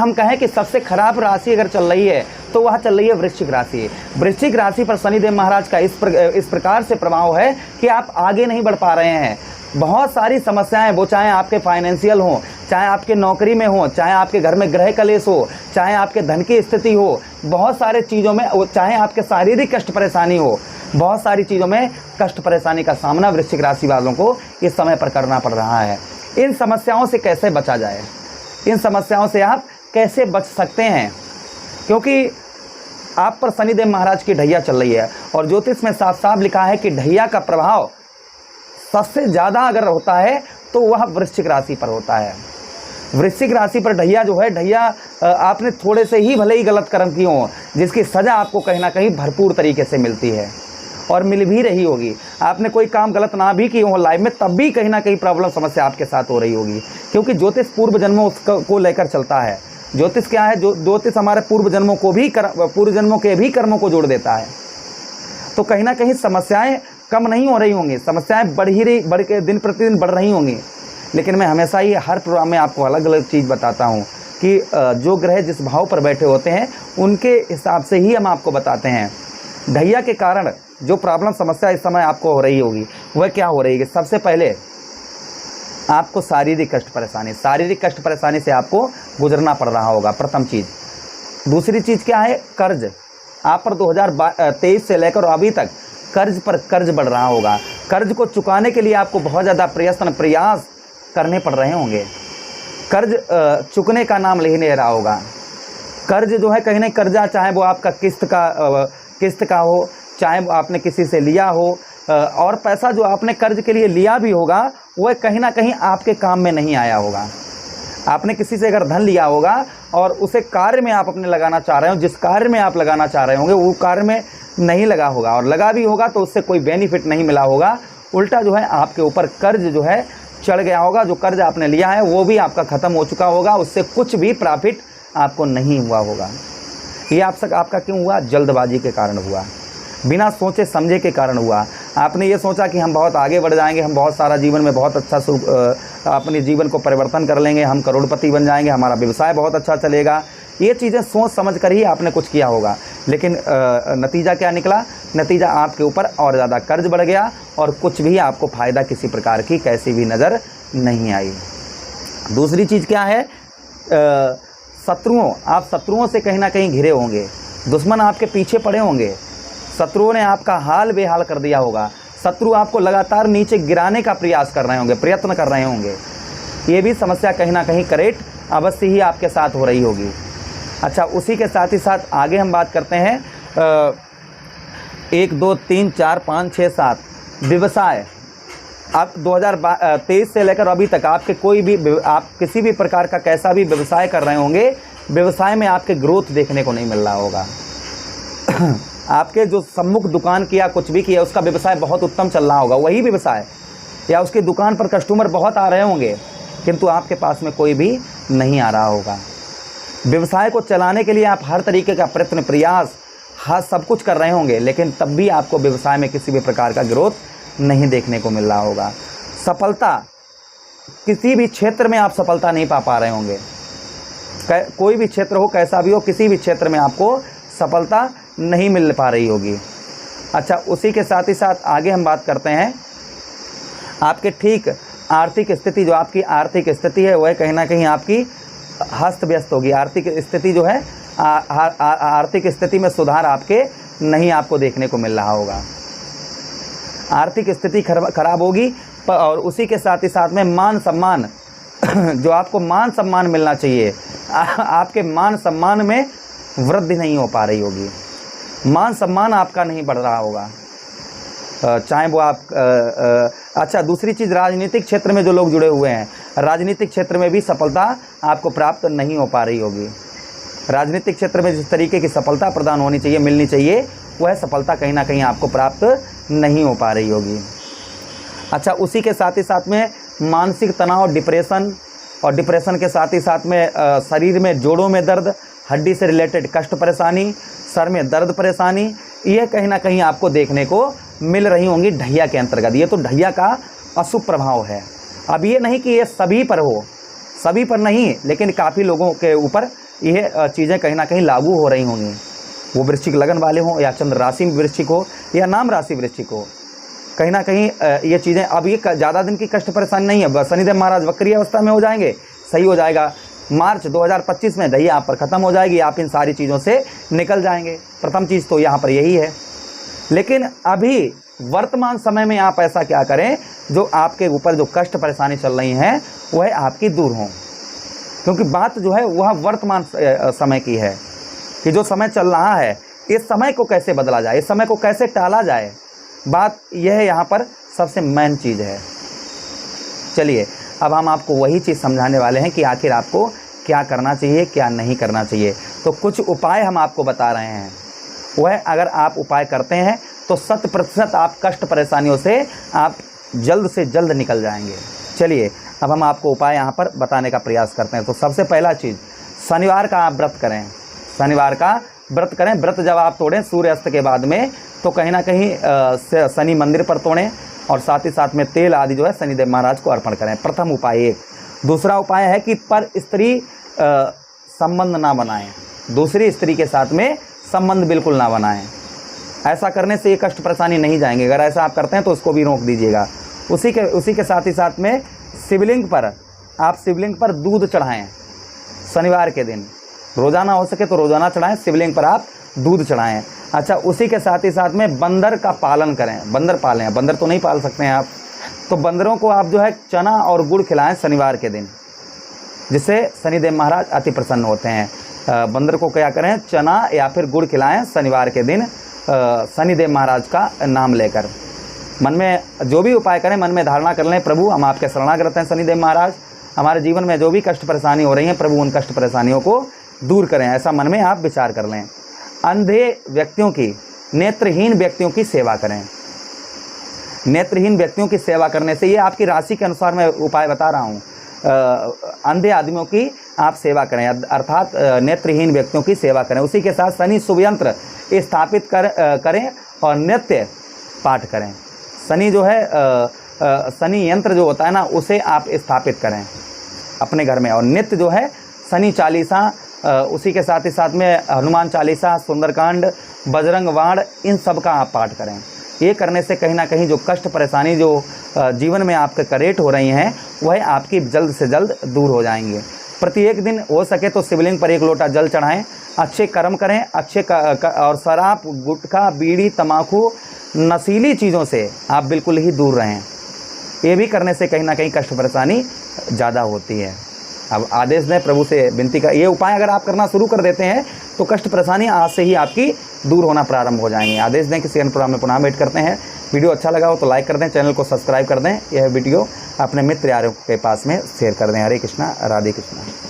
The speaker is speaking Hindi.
हम कहें कि सबसे खराब राशि अगर चल रही है तो वह चल रही है वृश्चिक राशि। वृश्चिक राशि पर शनिदेव महाराज का इस प्रकार से प्रभाव है कि आप आगे नहीं बढ़ पा रहे हैं। बहुत सारी समस्याएं, वो चाहे आपके फाइनेंशियल हो, चाहे आपके नौकरी में हो, चाहे आपके घर में ग्रह कलेश हो, चाहे आपके धन की स्थिति हो, बहुत सारे चीज़ों में, चाहे आपके शारीरिक कष्ट परेशानी हो, बहुत सारी चीज़ों में कष्ट परेशानी का सामना वृश्चिक राशि वालों को इस समय पर करना पड़ रहा है। इन समस्याओं से कैसे बचा जाए, इन समस्याओं से आप कैसे बच सकते हैं, क्योंकि आप पर शनिदेव महाराज की ढैया चल रही है और ज्योतिष में साफ साफ लिखा है कि ढैया का प्रभाव सबसे ज़्यादा अगर होता है तो वह वृश्चिक राशि पर होता है। वृश्चिक राशि पर ढैया जो है, ढैया आपने थोड़े से ही भले ही गलत कर्म किए हों, जिसकी सज़ा आपको कहीं ना कहीं भरपूर तरीके से मिलती है और मिल भी रही होगी। आपने कोई काम गलत ना भी किए हो लाइफ में, तब भी कहीं ना कहीं प्रॉब्लम समस्या आपके साथ हो रही होगी, क्योंकि ज्योतिष पूर्व जन्मों को लेकर चलता है। ज्योतिष क्या है, ज्योतिष हमारे पूर्व जन्मों के भी कर्मों को जोड़ देता है। तो कहीं ना कहीं समस्याएं कम नहीं हो रही होंगी, समस्याएं बढ़ के दिन प्रतिदिन बढ़ रही होंगी। लेकिन मैं हमेशा ही हर प्रोग्राम में आपको अलग अलग चीज़ बताता हूँ कि जो ग्रह जिस भाव पर बैठे होते हैं उनके हिसाब से ही हम आपको बताते हैं। ढैया के कारण जो प्रॉब्लम समस्या इस समय आपको हो रही होगी वह क्या हो रही है। सबसे पहले आपको शारीरिक कष्ट परेशानी से आपको गुजरना पड़ रहा होगा, प्रथम चीज़। दूसरी चीज़ क्या है, कर्ज। आप पर 2023 से लेकर अभी तक कर्ज पर कर्ज बढ़ रहा होगा। कर्ज को चुकाने के लिए आपको बहुत ज़्यादा प्रयास करने पड़ रहे होंगे। कर्ज चुकने का नाम ले नहीं रहा होगा। कर्ज जो है कहीं ना कर्जा, चाहे वो आपका किस्त का हो, चाहे वो आपने किसी से लिया हो, और पैसा जो आपने कर्ज के लिए लिया भी होगा वह कहीं ना कहीं आपके काम में नहीं आया होगा। आपने किसी से अगर धन लिया होगा और उसे कार्य में आप अपने लगाना चाह रहे हो, जिस कार्य में आप लगाना चाह रहे होंगे वो कार्य में नहीं लगा होगा, और लगा भी होगा तो उससे कोई बेनिफिट नहीं मिला होगा। उल्टा जो है आपके ऊपर कर्ज जो है चढ़ गया होगा। जो कर्ज आपने लिया है वो भी आपका ख़त्म हो चुका होगा, उससे कुछ भी प्रॉफिट आपको नहीं हुआ होगा। ये आपका क्यों हुआ, जल्दबाजी के कारण हुआ, बिना सोचे समझे के कारण हुआ। आपने ये सोचा कि हम बहुत आगे बढ़ जाएंगे, हम बहुत सारा जीवन में बहुत अच्छा अपने जीवन को परिवर्तन कर लेंगे, हम करोड़पति बन जाएंगे, हमारा व्यवसाय बहुत अच्छा चलेगा। ये चीज़ें सोच समझ कर ही आपने कुछ किया होगा, लेकिन नतीजा क्या निकला, नतीजा आपके ऊपर और ज़्यादा कर्ज बढ़ गया और कुछ भी आपको फ़ायदा किसी प्रकार की कैसी भी नज़र नहीं आई। दूसरी चीज़ क्या है, शत्रुओं, आप शत्रुओं से कहीं ना कहीं घिरे होंगे, दुश्मन आपके पीछे पड़े होंगे, शत्रुओं ने आपका हाल बेहाल कर दिया होगा, शत्रु आपको लगातार नीचे गिराने का प्रयास कर रहे होंगे, प्रयत्न कर रहे होंगे। ये भी समस्या कहीं ना कहीं करेक्ट अवश्य ही आपके साथ हो रही होगी। अच्छा, उसी के साथ ही साथ आगे हम बात करते हैं 1 2 3 4 5 6 7 व्यवसाय। आप 2023 से लेकर अभी तक आप किसी भी प्रकार का कैसा भी व्यवसाय कर रहे होंगे, व्यवसाय में आपके ग्रोथ देखने को नहीं मिल रहा होगा। आपके जो सम्मुख दुकान किया, कुछ भी किया, उसका व्यवसाय बहुत उत्तम चल रहा होगा, वही व्यवसाय, या उसकी दुकान पर कस्टमर बहुत आ रहे होंगे, किंतु आपके पास में कोई भी नहीं आ रहा होगा। व्यवसाय को चलाने के लिए आप हर तरीके का प्रयत्न प्रयास सब कुछ कर रहे होंगे, लेकिन तब भी आपको व्यवसाय में किसी भी प्रकार का ग्रोथ नहीं देखने को मिल रहा होगा। सफलता, किसी भी क्षेत्र में आप सफलता नहीं पा रहे होंगे, कोई भी क्षेत्र हो, कैसा भी हो, किसी भी क्षेत्र में आपको सफलता नहीं मिल पा रही होगी। अच्छा, उसी के साथ ही साथ आगे हम बात करते हैं आपके ठीक आर्थिक स्थिति। जो आपकी आर्थिक स्थिति है वह कहीं ना कहीं आपकी हस्त व्यस्त होगी। आर्थिक स्थिति जो है, आर्थिक स्थिति में सुधार आपके नहीं आपको देखने को मिल रहा होगा। आर्थिक स्थिति खराब होगी, और उसी के साथ ही साथ में मान सम्मान जो आपको मान सम्मान मिलना चाहिए, आपके मान सम्मान में वृद्धि नहीं हो पा रही होगी, मान सम्मान आपका नहीं बढ़ रहा होगा, चाहे वो आप अच्छा, दूसरी चीज़, राजनीतिक क्षेत्र में जो लोग जुड़े हुए हैं, राजनीतिक क्षेत्र में भी सफलता आपको प्राप्त नहीं हो पा रही होगी। राजनीतिक क्षेत्र में जिस तरीके की सफलता प्रदान होनी चाहिए, मिलनी चाहिए, वह सफलता कहीं ना कहीं आपको प्राप्त नहीं हो पा रही होगी। अच्छा, उसी के साथ ही साथ में मानसिक तनाव, डिप्रेशन, और डिप्रेशन के साथ ही साथ में शरीर में जोड़ों में दर्द, हड्डी से रिलेटेड कष्ट परेशानी, सर में दर्द परेशानी, ये कहीं ना कहीं आपको देखने को मिल रही होंगी ढैया के अंतर्गत। ये तो ढैया का अशुभ प्रभाव है। अब ये नहीं कि ये सभी पर हो, सभी पर नहीं, लेकिन काफ़ी लोगों के ऊपर ये चीज़ें कहीं ना कहीं लागू हो रही होंगी, वो वृश्चिक लगन वाले हों या चंद्र राशि में वृश्चिक हो या नाम राशि वृश्चिक हो, कहीं ना कहीं ये चीज़ें, अब ये ज़्यादा दिन की कष्ट परेशानी नहीं है। शनिदेव महाराज वक्री अवस्था में हो जाएंगे, सही हो जाएगा। मार्च 2025 में दही आप पर ख़त्म हो जाएगी, आप इन सारी चीज़ों से निकल जाएंगे। प्रथम चीज़ तो यहाँ पर यही है। लेकिन अभी वर्तमान समय में आप ऐसा क्या करें, जो आपके ऊपर जो कष्ट परेशानी चल रही हैं वह आपकी दूर हों, क्योंकि बात जो है वह वर्तमान समय की है कि जो समय चल रहा है इस समय को कैसे बदला जाए, इस समय को कैसे टाला जाए, बात यह यहाँ पर सबसे मेन चीज़ है। चलिए अब हम आपको वही चीज़ समझाने वाले हैं कि आखिर आपको क्या करना चाहिए, क्या नहीं करना चाहिए। तो कुछ उपाय हम आपको बता रहे हैं, वह अगर आप उपाय करते हैं तो 100% आप कष्ट परेशानियों से आप जल्द से जल्द निकल जाएंगे। चलिए अब हम आपको उपाय यहाँ पर बताने का प्रयास करते हैं। तो सबसे पहला चीज़, शनिवार का आप व्रत करें, शनिवार का व्रत करें। व्रत जब आप तोड़ें सूर्यास्त के बाद में, तो कहीं ना कहीं शनि मंदिर पर तोड़ें और साथ ही साथ में तेल आदि जो है शनिदेव महाराज को अर्पण करें। प्रथम उपाय एक। दूसरा उपाय है कि पर स्त्री संबंध ना बनाएं, दूसरी स्त्री के साथ में संबंध बिल्कुल ना बनाएं। ऐसा करने से ये कष्ट परेशानी नहीं जाएंगे। अगर ऐसा आप करते हैं तो उसको भी रोक दीजिएगा। उसी के साथ ही साथ में शिवलिंग पर दूध चढ़ाएं शनिवार के दिन, रोज़ाना हो सके तो रोज़ाना चढ़ाएं, शिवलिंग पर आप दूध चढ़ाएं। अच्छा, उसी के साथ ही साथ में बंदर का पालन करें, बंदर पालें। बंदर तो नहीं पाल सकते हैं आप, तो बंदरों को आप जो है चना और गुड़ खिलाएं शनिवार के दिन, जिससे शनिदेव महाराज अति प्रसन्न होते हैं। बंदर को क्या करें, चना या फिर गुड़ खिलाएं शनिवार के दिन शनिदेव महाराज का नाम लेकर। मन में जो भी उपाय करें, मन में धारणा कर लें, प्रभु हम आपके शरणागत हैं शनिदेव महाराज, हमारे जीवन में जो भी कष्ट परेशानी हो रही है प्रभु उन कष्ट परेशानियों को दूर करें, ऐसा मन में आप विचार कर लें। अंधे व्यक्तियों की, नेत्रहीन व्यक्तियों की सेवा करें। नेत्रहीन व्यक्तियों की सेवा करने से, ये आपकी राशि के अनुसार मैं उपाय बता रहा हूँ, अंधे आदमियों की आप सेवा करें, अर्थात नेत्रहीन व्यक्तियों की सेवा करें। उसी के साथ शनि शुभ यंत्र स्थापित करें और नित्य पाठ करें। शनि जो है शनि यंत्र जो होता है ना, उसे आप स्थापित करें अपने घर में, और नित्य जो है शनि चालीसा, उसी के साथ ही साथ में हनुमान चालीसा, सुंदरकांड, बजरंग बाण, इन सब का आप पाठ करें। ये करने से कहीं ना कहीं जो कष्ट परेशानी जो जीवन में आपके क्रिएट हो रही हैं वह आपकी जल्द से जल्द दूर हो जाएंगे। प्रत्येक दिन हो सके तो शिवलिंग पर 1 लोटा जल चढ़ाएं, अच्छे कर्म करें, और शराब, गुटखा, बीड़ी, तम्बाकू, नशीली चीज़ों से आप बिल्कुल ही दूर रहें। ये भी करने से कहीं ना कहीं कष्ट परेशानी ज़्यादा होती है। अब आदेश दें प्रभु से विनती का, ये उपाय अगर आप करना शुरू कर देते हैं तो कष्ट परेशानी आज से ही आपकी दूर होना प्रारंभ हो जाएंगे। आदेश दें, किसी अन्य प्रोग्राम में पुनः भेंट करते हैं। वीडियो अच्छा लगा हो तो लाइक कर दें, चैनल को सब्सक्राइब कर दें, यह वीडियो अपने मित्र यारों के पास में शेयर कर दें। हरे कृष्णा, राधे कृष्णा।